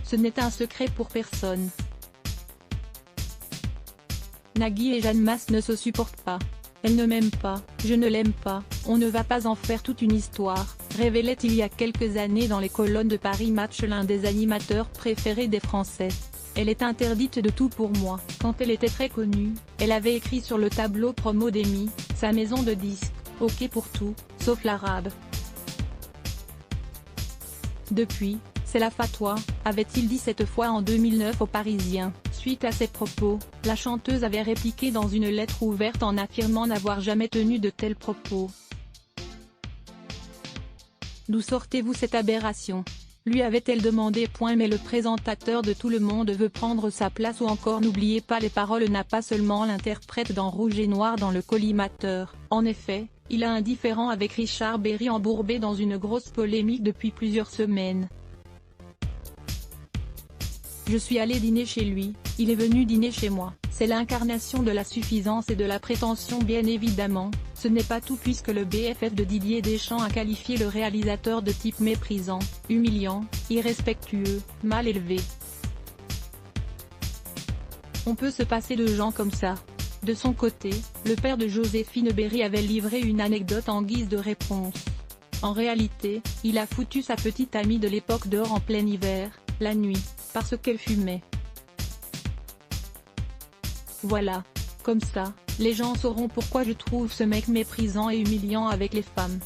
Ce n'est un secret pour personne. Nagui et Jeanne Masse ne se supportent pas. Elle ne m'aime pas, je ne l'aime pas, on ne va pas en faire toute une histoire, révélait il y a quelques années dans les colonnes de Paris Match l'un des animateurs préférés des Français. Elle est interdite de tout pour moi. Quand elle était très connue, elle avait écrit sur le tableau promo d'EMI, sa maison de disques, ok pour tout, sauf l'arabe. Depuis, c'est la fatwa, avait-il dit cette fois en 2009 aux Parisiens. Suite à ces propos, la chanteuse avait répliqué dans une lettre ouverte en affirmant n'avoir jamais tenu de tels propos. D'où sortez-vous cette aberration ? Lui avait-elle demandé. Mais le présentateur de Tout le monde veut prendre sa place ou encore N'oubliez pas les paroles n'a pas seulement l'interprète dans Rouge et Noir dans le collimateur. En effet, il a un différend avec Richard Berry embourbé dans une grosse polémique depuis plusieurs semaines. Je suis allé dîner chez lui, il est venu dîner chez moi. C'est l'incarnation de la suffisance et de la prétention bien évidemment. Ce n'est pas tout puisque le BFF de Didier Deschamps a qualifié le réalisateur de type méprisant, humiliant, irrespectueux, mal élevé. On peut se passer de gens comme ça. De son côté, le père de Joséphine Berry avait livré une anecdote en guise de réponse. En réalité, il a foutu sa petite amie de l'époque dehors en plein hiver, la nuit, parce qu'elle fumait. Voilà. Comme ça, les gens sauront pourquoi je trouve ce mec méprisant et humiliant avec les femmes.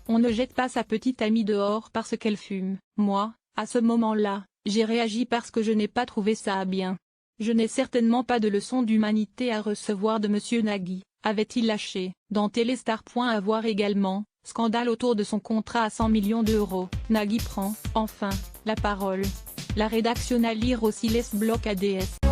On ne jette pas sa petite amie dehors parce qu'elle fume. Moi, à ce moment-là, j'ai réagi parce que je n'ai pas trouvé ça bien. Je n'ai certainement pas de leçon d'humanité à recevoir de Monsieur Nagui, avait-il lâché. Dans Téléstar. À voir également, scandale autour de son contrat à 100 millions d'euros. Nagui prend, enfin, la parole. La rédaction à lire aussi laisse bloc ADS.